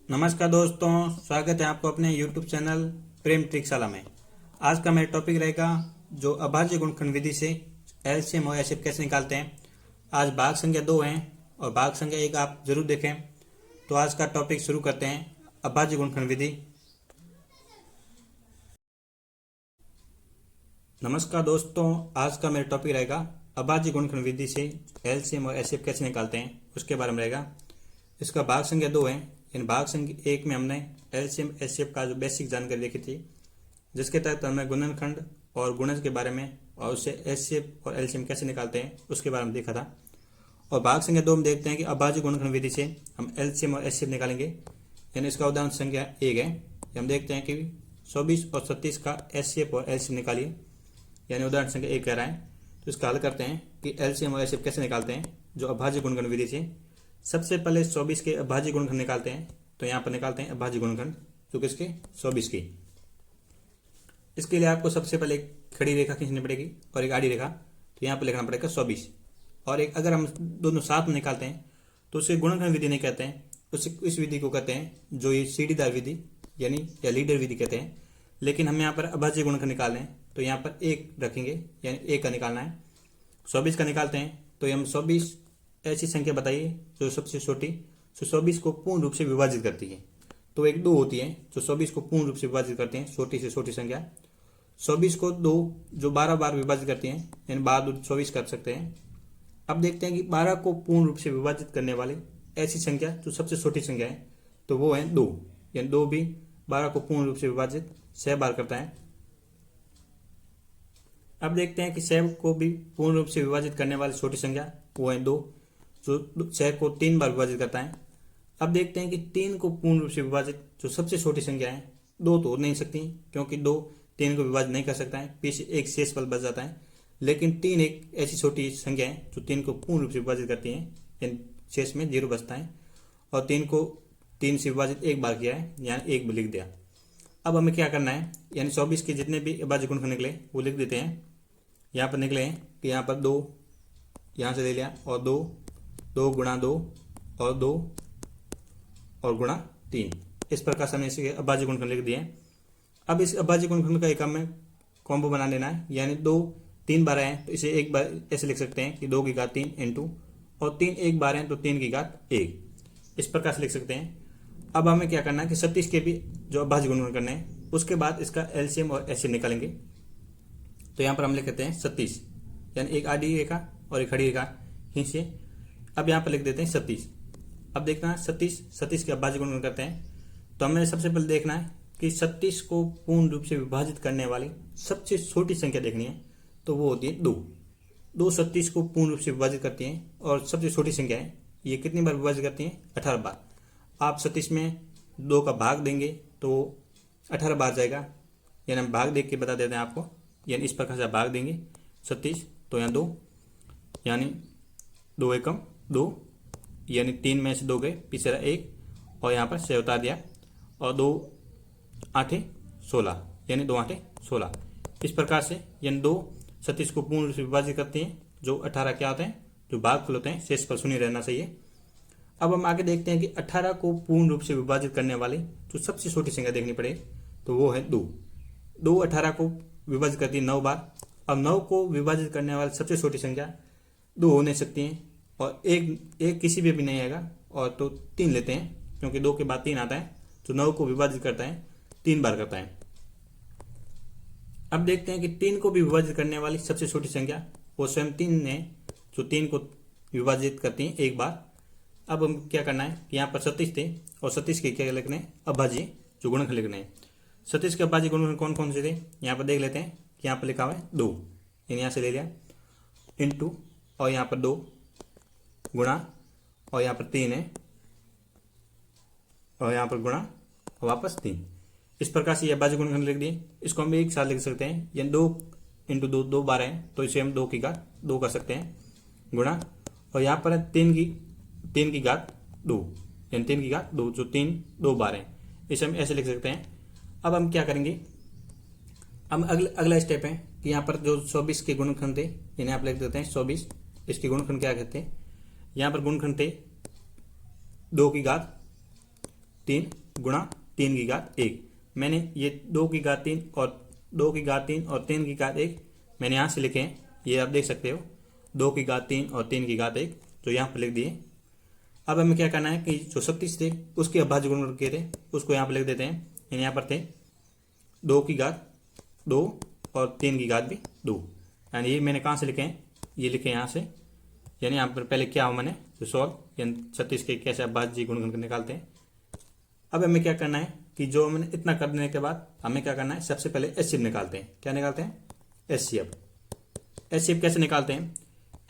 नमस्कार दोस्तों, स्वागत है आपको अपने YouTube चैनल प्रेम ट्रिकशाला में। आज का मेरा टॉपिक रहेगा जो अभाज्य गुणनखंड विधि से एलसीएम और एचसीएफ कैसे निकालते हैं। आज भाग संख्या 2 है और भाग संख्या 1 आप जरूर देखें। तो आज का टॉपिक शुरू करते हैं, अभाज्य गुणनखंड विधि। नमस्कार दोस्तों, आज का मेरा टॉपिक रहेगा अभाज्य गुणनखंड विधि से एलसीएम और एचसीएफ कैसे निकालते हैं, उसके बारे में रहेगा। इसका भाग संख्या 2 है। इन भाग संख्या 1 में हमने एलसीएम एचसीएफ का जो बेसिक जानकारी देखी थी, जिसके तहत हमने गुणनखंड और गुणज के बारे में और उससे एचसीएफ और एलसीएम कैसे निकालते हैं उसके बारे में देखा था। और भाग संख्या 2 में देखते हैं कि अभाज्य गुणनखंड विधि से हम एलसीएम और एचसीएफ निकालेंगे। यानी इसका उदाहरण संख्या 1 है। हम देखते हैं कि 24 और 36 का एचसीएफ और एलसीएम निकालिए। यानी उदाहरण संख्या 1 कह रहा है। तो इसका हल करते हैं कि एलसीएम और एचसीएफ कैसे निकालते हैं जो अभाज्य गुणनखंड विधि से। सबसे पहले 24 के अभाज्य गुणनखंड निकालते हैं। तो यहाँ पर निकालते हैं अभाज्य गुणनखंड जो किसके 24 की। इसके लिए आपको सबसे पहले एक खड़ी रेखा खींचनी पड़ेगी और एक आड़ी रेखा। तो यहाँ पर लिखना पड़ेगा 24 और एक। अगर हम दोनों साथ में निकालते हैं तो उसे गुणनखंड विधि नहीं कहते हैं, उसे इस विधि को कहते हैं जो ये सीढ़ीदार विधि यानी या लीडर विधि कहते हैं। लेकिन हम यहाँ पर अभाज्य गुणनखंड निकालें तो यहाँ पर 1 रखेंगे, यानी 1 का निकालना है। 24 का निकालते हैं तो हम 24 ऐसी संख्या बताइए जो सबसे छोटी, जो 24 को पूर्ण रूप से विभाजित करती है। तो एक 2 होती है जो 24 को पूर्ण रूप से विभाजित करते हैं, छोटी से छोटी संख्या। 24 को 2 जो 12 बार विभाजित करती हैं, यानी 12 2 24 कर सकते हैं। अब देखते हैं कि 12 को पूर्ण रूप से विभाजित करने वाली ऐसी संख्या जो सबसे छोटी संख्या है, तो वो है 2। यानी 2 भी 12 को पूर्ण रूप से विभाजित 6 बार करता है। अब देखते हैं कि 6 को भी पूर्ण रूप से विभाजित करने वाली छोटी संख्या वो है 2, जो 6 को 3 बार विभाजित करता है। अब देखते हैं कि 3 को पूर्ण रूप से विभाजित जो सबसे छोटी संख्या है, 2 तो हो नहीं सकती क्योंकि 2 3 को विभाजित नहीं कर सकता है, पीछे एक शेष पल बच जाता है। लेकिन 3 एक ऐसी छोटी संख्या है जो 3 को पूर्ण रूप से विभाजित करती है, यानी शेष में 0 बचता है। और 3 को 3 से विभाजित 1 बार किया है, यानी 1 लिख दिया। अब हमें क्या करना है, यानी 24 के जितने भी अभाज्य गुणनखंड निकले वो लिख देते हैं। यहाँ पर निकले हैं कि यहाँ पर 2 यहाँ से ले लिया और 2 2 गुणा 2 और 2 और गुणा 3। इस प्रकार से हमने इसे अभाज्य गुणनखंड लिख दिए। अब इस अभाज्य गुणनखंड का एक हमें कॉम्बो बना लेना है, यानी 2 3 बार आए तो इसे एक बार ऐसे लिख सकते हैं कि 2 की घात 3 इंटू, और 3 एक बार है तो 3 की घात 1, इस प्रकार से लिख सकते हैं। अब हमें क्या करना है कि 36 के भी जो अभाज्य गुणनखंड करने हैं, उसके बाद इसका एलसीएम और एचसीएफ निकालेंगे। तो यहाँ पर हम लिख देते हैं 36, यानी एक आड़ी रेखा और एक खड़ी रेखा खींचिए। अब यहाँ पर लिख देते हैं 36। अब देखना 36 के अभाज्य गुणनखंड करते हैं। तो हमें सबसे पहले देखना है कि 36 को पूर्ण रूप से विभाजित करने वाली सबसे छोटी संख्या देखनी है, तो वो होती है 2। 36 को पूर्ण रूप से विभाजित करती है और सबसे छोटी संख्या है, ये कितनी बार विभाजित करती है 18 बार। आप 36 में 2 का भाग देंगे तो 18 बार जाएगा, यानी हम भाग देख के बता देते हैं आपको। यानी इस प्रकार से आप भाग देंगे 36, तो यहाँ 2, यानी 2 एकम 2, यानी 3 में से 2 गए, पिछला 1 और यहाँ पर 6 उतार दिया, और 2 8 16, यानी 2 8 16। इस प्रकार से यानी 2 36 को पूर्ण रूप से विभाजित करती हैं, जो 18 क्या होते हैं, जो भागफल होते हैं, शेष पर शून्य रहना चाहिए। अब हम आगे देखते हैं कि 18 को पूर्ण रूप से विभाजित करने वाली जो सबसे छोटी संख्या देखनी पड़े, तो वो है 2। 2 18 को विभाजित करती है 9 बार। अब 9 को विभाजित करने वाली सबसे छोटी संख्या 2 हो नहीं सकती है, और एक किसी भी नहीं आएगा, और तो 3 लेते हैं क्योंकि 2 के बाद 3 आता है, तो 9 को विभाजित करता है 3 बार करता है। अब देखते हैं कि 3 को भी विभाजित करने वाली सबसे छोटी संख्या वो स्वयं 3 है, जो 3 को विभाजित करती है 1 बार। अब हम क्या करना है, यहाँ पर 36 थे और 36 के क्या लिखने हैं, अभाज्य जो गुणनखंड लिखने हैं। 36 के अभाज्य गुणनखंड कौन कौन से थे, यहाँ पर देख लेते हैं कि यहाँ पर लिखा हुआ है 2, यानी यहाँ से ले लिया, इंटू, और यहाँ पर 2 गुणा, और यहाँ पर 3 है, और यहाँ पर गुणा और वापस 3। इस प्रकार से ये अभाज्य गुणनखंड लिख दिए। इसको हम एक साथ लिख सकते हैं, यानी 2 इंटू 2 2 बार है, तो इसे हम 2 की घात 2 कर सकते हैं, गुणा, और यहाँ पर है 3 की घात 2, यानी 3 की घात 2, जो 3 2 बार है, इसे हम ऐसे लिख सकते हैं। अब हम क्या करेंगे, हम अगला स्टेप है कि यहाँ पर जो 24 के गुणनखंड थे, इन्हें आप लिख देते हैं 24। इसके गुणनखंड क्या कहते हैं, यहाँ पर गुणनखंड थे 2 की घात 3 गुणा 3 की घात 1। मैंने ये 2 की घात 3 और 2 की घात 3 और 3 की घात 1 मैंने यहाँ से लिखे हैं, ये आप देख सकते हो 2 की घात 3 और 3 की घात 1 जो यहाँ पर लिख दिए। अब हमें क्या करना है कि जो 36 थे उसके अभाज्य गुणनखंड के थे उसको यहाँ पर लिख देते हैं। यानी यहाँ पर थे 2 की घात 2 और 3 की घात भी 2। यानी ये मैंने कहाँ से लिखे हैं, ये लिखे यहाँ से। यानी यहाँ पर पहले क्या हो मैंने जो सॉल्व यानी 36 के कैसे अभाज्य गुणनखंड निकालते हैं। अब हमें क्या करना है कि जो मैंने इतना कर देने के बाद हमें क्या करना है, सबसे पहले एचसीएफ निकालते हैं। क्या निकालते हैं, एचसीएफ। एचसीएफ कैसे निकालते हैं,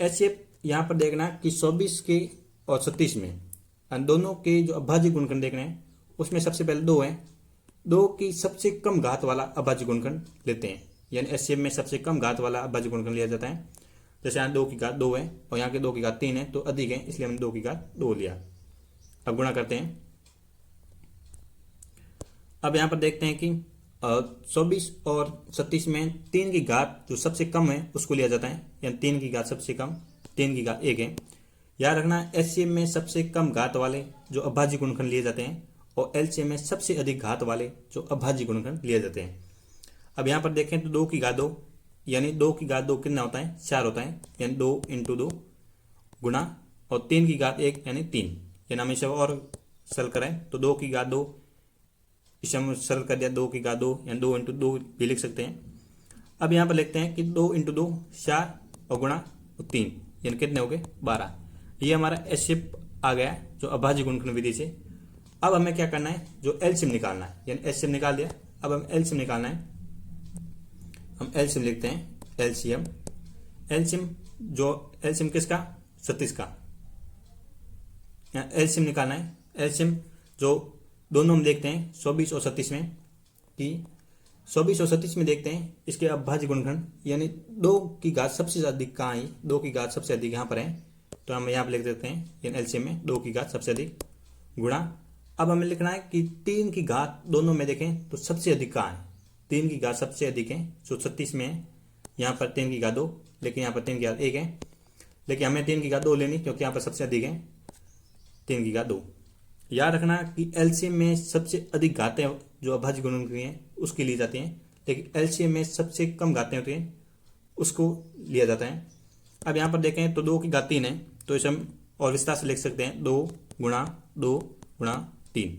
एचसीएफ यहाँ पर देखना कि 24 के और 36 में दोनों के जो अभाज्य गुणनखंड देखने हैं उसमें सबसे पहले 2 हैं, 2 की सबसे कम घात वाला अभाज्य गुणनखंड लेते हैं। यानी एचसीएफ में सबसे कम घात वाला अभाज्य गुणनखंड लिया जाता है। जैसे यहाँ 2 की घात 2 है और यहाँ के 2 की घात 3 है तो अधिक है, इसलिए हमने 2 की घात 2 लिया। अब गुणा करते हैं। अब यहाँ पर देखते हैं कि 24 और 36 में 3 की घात जो सबसे कम है उसको लिया जाता है। यानी 3 की घात सबसे कम 3 की घात 1 है। याद रखना एचसीएफ में सबसे कम घात वाले जो अभाज्य गुणनखंड लिए जाते हैं और एलसीएम में सबसे अधिक घात वाले जो अभाज्य गुणनखंड लिए जाते हैं। अब यहाँ पर देखें तो 2 की घात 2 यानी 2 की घात 2 कितना होता है, 4 होता है। यानी 2 × 2 गुणा और 3 की घात 1 यानी 3। यानी हम इसे और सरल करें तो 2 की घात 2 इसे हम सरल कर दिया 2 की घात 2 यानी 2 × 2 भी लिख सकते हैं। अब यहाँ पर लिखते हैं कि 2 × 2 4 और गुणा 3 यानी कितने हो गए 12। ये हमारा एचसीएफ आ गया जो अभाज्य गुणनखंड विधि से। अब हमें क्या करना है, जो एलसीएम निकालना है। यानी एचसीएफ निकाल दिया, अब हम एलसीएम निकालना है। हम एलसीएम लिखते हैं, एलसीएम। एलसीएम जो एलसीएम किसका, 36 का एलसीएम निकालना है। एलसीएम जो दोनों हम देखते हैं 24 और 36 में कि 24 और 36 में देखते हैं इसके अभाज्य गुणनखंड यानी 2 की घात सबसे अधिक कहाँ आई, 2 की घात सबसे अधिक यहाँ पर है तो हम यहाँ पर लिख देते हैं। यानी एलसीएम में 2 की घात सबसे अधिक गुणा। अब हमें लिखना है कि 3 की घात दोनों में देखें तो सबसे अधिक कहाँ है, 3 की घात सबसे अधिक है जो 36 में है। यहाँ पर 3 की घात 2 लेकिन यहाँ पर 3 की घात 1 है, लेकिन हमें 3 की घात 2 लेनी क्योंकि यहाँ पर सबसे अधिक है 3 की घात 2। याद रखना कि एलसीएम में सबसे अधिक घातें जो अभाज्य गुणनखंड हैं उसकी ली जाती हैं, लेकिन एलसीएम में सबसे कम घातें होती हैं उसको लिया जाता है। अब यहाँ पर देखें तो 2 की घात 3 है तो इसे हम और विस्तार से लिख सकते हैं 2 × 2 × 3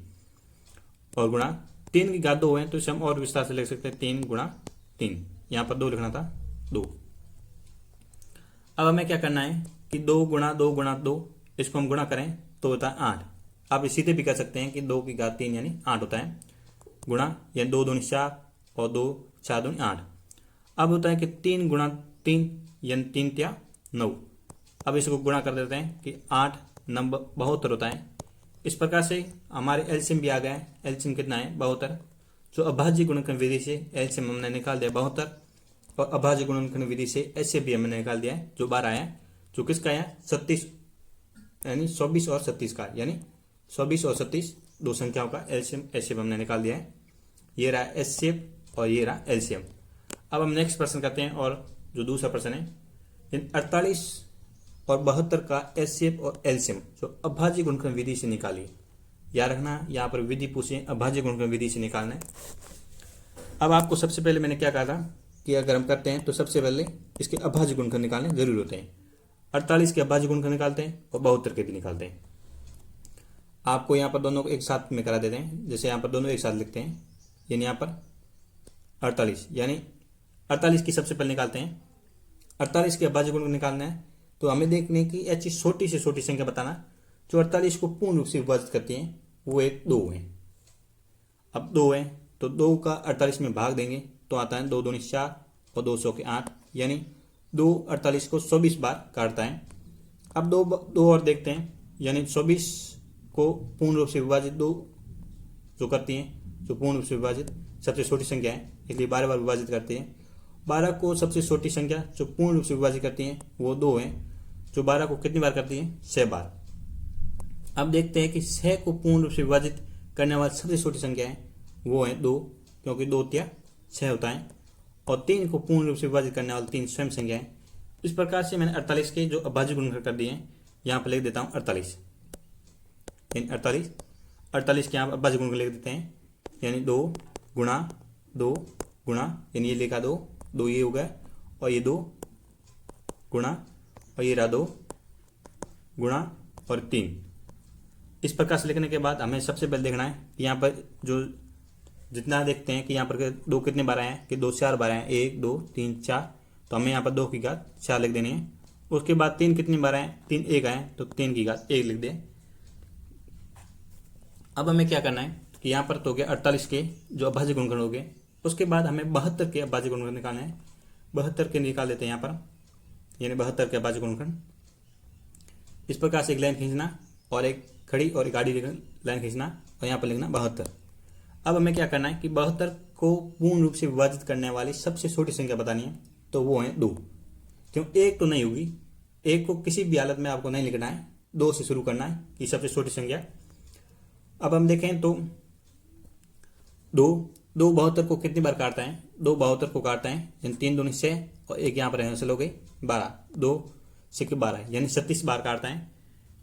और गुणा 3 की घात 2 है तो इसे हम और विस्तार से लिख सकते हैं 3 × 3। यहाँ पर 2 लिखना था 2। अब हमें क्या करना है कि 2 × 2 × 2 इसको हम गुणा करें तो होता है 8। आप सीधे भी कर सकते हैं कि 2 की घात 3 यानी 8 होता है गुणा, यानी 2 दूनी 4 और 2 4 दूनी 8। अब होता है कि 3 × 3 यानी 3 × 9। अब इसको गुणा कर देते हैं कि 8 नंबर 72 होता है। इस प्रकार से हमारे एलसीएम भी आ गया है। एलसीएम कितना है 72। जो अभाज्य गुणनखंड विधि से एलसीएम हमने निकाल दिया 72 और अभाज्य गुणनखंड विधि से एचसीएफ भी हमने निकाल दिया है जो 12 है, जो किसका है 36 यानी 24 और 36 का। यानी 24 और 36 दो संख्याओं का एलसीएम एचसीएफ हमने निकाल दिया है। ये रहा एचसीएफ और ये रहा एलसीएम। अब हम नेक्स्ट प्रश्न करते हैं और जो दूसरा प्रश्न है 48 और 72 का एचसीएफ और एलसीएम जो अभाज्य गुणनखंड विधि से निकालिए। याद रखना यहाँ पर विधि पूछे अभाज्य गुणनखंड विधि से निकालना है। अब आपको सबसे पहले मैंने क्या कहा था कि अगर हम करते हैं तो सबसे पहले इसके अभाज्य गुणनखंड निकालने जरूरी होते हैं। 48 के अभाज्य गुणनखंड निकालते हैं और 72 के भी निकालते हैं। आपको यहाँ पर दोनों को एक साथ में करा देते हैं। जैसे यहाँ पर दोनों एक साथ लिखते हैं, यानी यहाँ पर 48 यानी 48 की सबसे पहले निकालते हैं। 48 के अभाज्य गुणनखंड निकालना है तो हमें देखने की ऐसी छोटी से छोटी संख्या बताना जो 48 को पूर्ण रूप से विभाजित करती है, वो एक 2 है। अब 2 है तो 2 का 48 में भाग देंगे तो आता है 2 दूनी 4 और 200 के 8 यानी 2 48 को 24 बार काटता है। अब दो और देखते हैं, यानी 24 को पूर्ण रूप से विभाजित 2 जो करती हैं, जो पूर्ण रूप से विभाजित सबसे छोटी संख्या है इसलिए 12 बार विभाजित करती है। 12 को सबसे छोटी संख्या जो पूर्ण रूप से विभाजित करती है वो 2 है, जो 12 को कितनी बार करती है 6 बार। अब देखते हैं कि 6 को पूर्ण रूप से विभाजित करने वाली सबसे छोटी संख्या है वो है 2, क्योंकि 2 × 6 होता है, और 3 को पूर्ण रूप से विभाजित करने वाली 3 स्वयं संख्या है। इस प्रकार से मैंने 48 के जो अभाज्य गुणनखंड कर दिए हैं यहाँ पर लिख देता हूँ 48 इन 48। 48 के यहाँ अभाज्य गुणनखंड लिख देते हैं, यानी 2 गुणा 2 गुणा, यानी ये लिखा 2 2 ये हो गया, और ये 2 गुणा, और ये रहा 2 गुणा और 3। इस प्रकार से लिखने के बाद हमें सबसे पहले देखना है कि यहाँ पर जो जितना देखते हैं कि यहाँ पर 2 कितने बार आए हैं, कि 2 4 बार आए हैं, 1 2 3 4, तो हमें यहाँ पर 2 की घात 4 लिख देनी है। उसके बाद 3 कितनी बार आए, 3 1 आए, तो 3 की घात 1 लिख दें। अब हमें क्या करना है कि यहाँ पर तो हो गया 48 के जो अभाज्य गुणनखंड हो गए। उसके बाद हमें 72 के अभाज्य गुणनखंड निकालना है। 72 के निकाल देते हैं यहाँ पर, यानी 72 के अभाज्य गुणनखंड। इस प्रकार से एक लाइन खींचना और एक खड़ी और एक आड़ी लाइन खींचना और यहाँ पर लिखना 72। अब हमें क्या करना है कि 72 को पूर्ण रूप से विभाजित करने वाली सबसे छोटी संख्या बतानी है, तो वो है 2। क्यों, 1 तो नहीं होगी, 1 को किसी भी हालत में आपको नहीं लिखना है, 2 से शुरू करना है कि सबसे छोटी संख्या। अब हम देखें तो 2 72 को कितनी बार काटता है, 2 72 को काटता है, यानी 3 दूनी 6 और एक यहाँ पर है हो गई 12, 2 6 12, यानी 36 बार काटता है,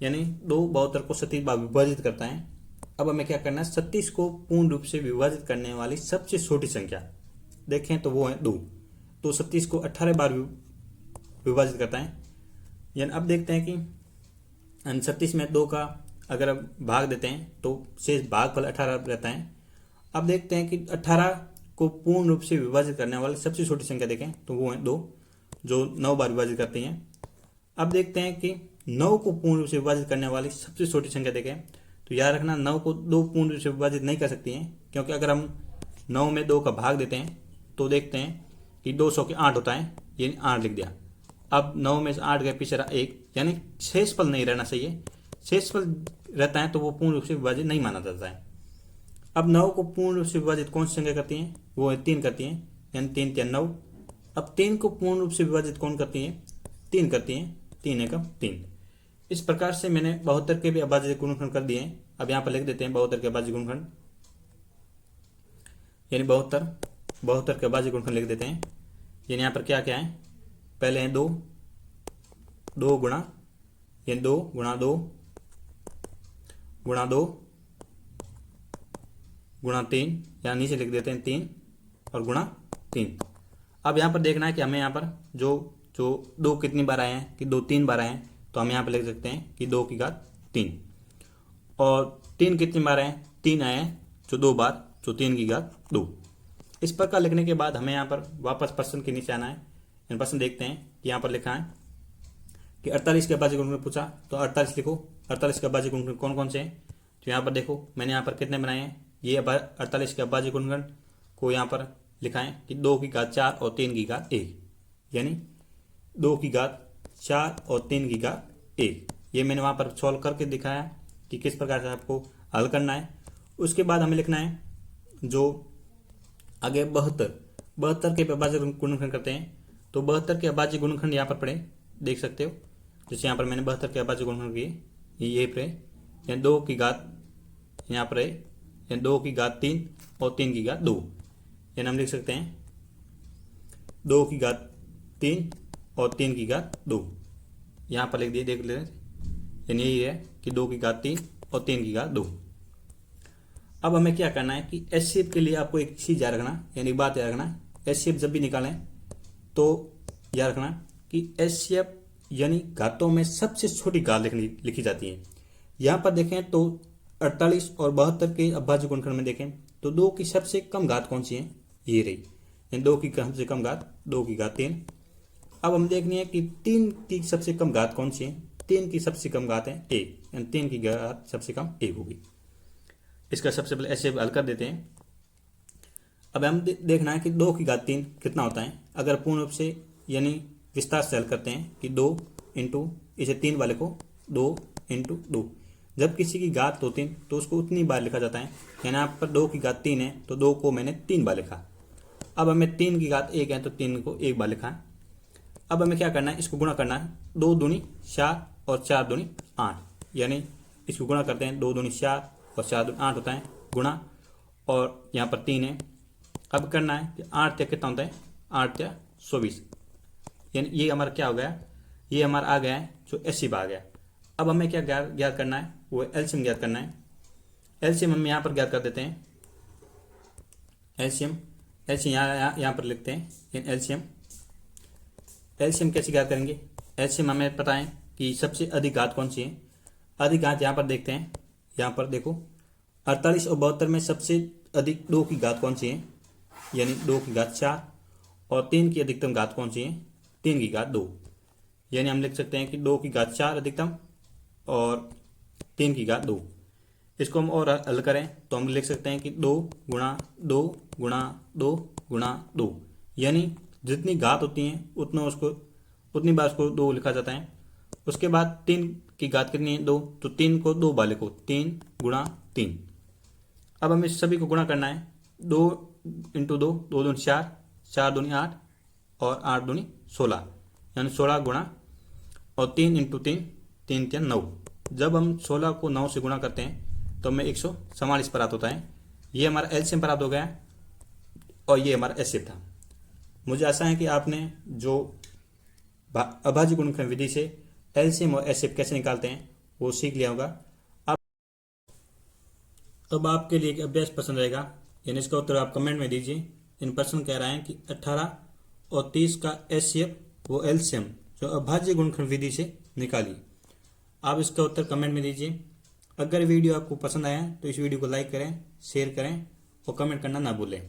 यानी 2 72 को 36 बार विभाजित करता है। अब हमें क्या करना है, 36 को पूर्ण रूप से विभाजित करने वाली सबसे छोटी संख्या देखें तो वो है 2। तो 36 को 18 बार विभाजित करता है, यानी अब देखते हैं कि 36 में 2 का अगर भाग देते हैं तो शेष भागफल 18 रहता है। अब देखते हैं कि 18 को पूर्ण रूप से विभाजित करने वाली सबसे छोटी संख्या देखें तो वो है 2, जो 9 बार विभाजित करती हैं। अब देखते हैं कि 9 को पूर्ण रूप से विभाजित करने वाली सबसे छोटी संख्या देखें तो याद रखना 9 को 2 पूर्ण रूप से विभाजित नहीं कर सकती हैं, क्योंकि अगर हम 9 में 2 का भाग देते हैं तो देखते हैं कि 200 के 8 होता है, यानी 8 लिख दिया। अब 9 में से 8 गए, पीछे रहा 1, यानी शेषफल नहीं रहना चाहिए। शेषफल रहता है तो वो पूर्ण रूप से विभाजित नहीं माना जाता है। अब 9 को पूर्ण रूप से विभाजित कौन सी संख्या करती हैं, वो है 3 करती हैं, यानी 3 3 9। अब 3 को पूर्ण रूप से विभाजित कौन करती है, 3 करती हैं, 3 एकम 3। इस प्रकार से मैंने 72 के भी अभाज्य गुणनखंड कर दिए हैं। अब यहाँ पर लिख देते हैं 72 के अभाज्य गुणनखंड, यानी 72 के अभाज्य गुणनखंड लिख देते हैं। यानी यहाँ पर क्या क्या है, पहले है 2 2 गुणा, यानी 2 गुणा 2 गुणा 2 गुणा 3, यहाँ नीचे लिख देते हैं 3 और गुणा 3। अब यहाँ पर देखना है कि हमें यहाँ पर जो जो 2 कितनी बार आए हैं, कि 2 3 बार आए हैं, तो हम यहाँ पर लिख सकते हैं कि 2 की घात 3। और 3 कितनी बार आए हैं, 3 आए हैं, जो 2 बार, जो 3 की घात 2। इस प्रकार लिखने के बाद हमें यहाँ पर वापस प्रश्न के नीचे आना है। इन प्रश्न देखते हैं कि यहाँ पर लिखा है कि 48 के अभाज्य गुणनखंड पूछा, तो 48 लिखो। 48 के अभाज्य गुणनखंड कौन कौन से हैं, तो यहाँ पर देखो मैंने यहाँ पर कितने बनाए हैं, ये 48 के अभाज्य गुणनखंड को यहाँ पर लिखा है कि 2 की घात 4 और 3 की घात 1, यानी 2 की घात 4 और 3 की घात 1। ये मैंने वहाँ पर सॉल्व करके दिखाया कि किस प्रकार से आपको हल करना है। उसके बाद हमें लिखना है जो आगे 72 के अभाज्य गुणनखंड करते हैं, तो 72 के अभाज्य गुणनखंड यहाँ पर पढ़े देख सकते हो। जैसे यहाँ पर मैंने 72 के अभाज्य गुणनखंड किए, ये पढ़े, यानी 2 की घात यहाँ पर है, यानी 2 की घात 3 और 3 की घात 2, यानी हम लिख सकते हैं 2 की घात 3 और 3 की घात 2। यहाँ पर लिख दिए, देख ले, यानी यही है कि 2 की घात 3 और 3 की घात 2। अब हमें क्या करना है कि एचसीएफ के लिए आपको एक चीज याद रखना, यानी बात याद रखना, एचसीएफ जब भी निकालें तो याद रखना कि एचसीएफ यानी घातों में सबसे छोटी घात लिखी जाती है। यहाँ पर देखें तो 48 और 72 के अभाज्य गुणनखंड में देखें तो 2 की सबसे कम घात कौन सी है, ये रही, यानी 2 की सबसे कम घात 2 की घात 3। अब हम देखनी है कि 3 की सबसे कम घात कौन सी है, 3 की सबसे कम घात है 1, यानी 3 की घात सबसे कम 1 होगी। इसका सबसे पहले ऐसे हल कर देते हैं। अब हम देखना है कि 2 की घात 3 कितना होता है। अगर पूर्ण रूप से यानी विस्तार से हल करते हैं कि 2 इंटू इसे 3 वाले को 2 इंटू 2, जब किसी की घात होती है तो उसको उतनी बार लिखा जाता है, यानी यहाँ पर 2 की घात 3 है तो 2 को मैंने 3 बार लिखा। अब हमें 3 की घात 1 है तो 3 को 1 बार लिखा। अब हमें क्या करना है, इसको गुणा करना है, 2 दूनी 4 और 4 दूनी 8, यानी इसको गुणा करते हैं, 2 दूनी 4 और 4 दूनी 8 होता है गुणा, और यहाँ पर 3 है। अब करना है कि 8 या कितना होता है, 8 या 24, यानी ये हमारा क्या हो गया, ये हमारा आ गया है जो 80 आ गया। अब हमें क्या ज्ञात करना है, वो एलसीएम ज्ञात करना है। एलसीएम हम यहाँ पर ज्ञात कर देते हैं। एलसीएम यहाँ पर लिखते हैं एलसीएम। एलसीएम कैसे ज्ञात करेंगे? एलसीएम हमें पता है कि सबसे अधिक घात कौन सी है। अधिक घात यहाँ पर देखते हैं, यहाँ पर देखो 48 और 72 में सबसे अधिक 2 की घात कौन सी है, यानी 2 की घात 4, और 3 की अधिकतम घात कौन सी है, 3 की घात 2। यानी हम लिख सकते हैं कि 2 की घात 4 अधिकतम और 3 की घात 2। इसको हम और हल करें तो हम लिख सकते हैं कि 2 गुणा 2 गुणा 2 गुणा 2, यानी जितनी घात होती हैं उतनी बार उसको 2 लिखा जाता है। उसके बाद 3 की घात कितनी है, 2, तो 3 को 2 बार लिखो, 3 गुणा 3। अब हमें सभी को गुणा करना है, 2 इंटू 2, 2 दूनी 4, 4 दूनी 8 और 8 दूनी 16, यानी 16 गुणा और 3 इंटू 3, 3 3 9। जब हम 16 को 9 से गुणा करते हैं तो हमें 144 प्राप्त होता है। ये हमारा एलसीएम प्राप्त हो गया और ये हमारा एचसीएफ था। मुझे आशा है कि आपने जो अभाज्य गुणनखंड विधि से एलसीएम और एचसीएफ कैसे निकालते हैं वो सीख लिया होगा। अब आपके लिए एक अभ्यास पसंद रहेगा, यानी इसका उत्तर आप कमेंट में दीजिए। इन प्रश्न कह रहा है कि 18 और 30 का एचसीएफ वो एलसीएम जो अभाज्य गुणनखंड विधि से निकालिए। आप इसका उत्तर कमेंट में दीजिए। अगर वीडियो आपको पसंद आया तो इस वीडियो को लाइक करें, शेयर करें और कमेंट करना ना भूलें।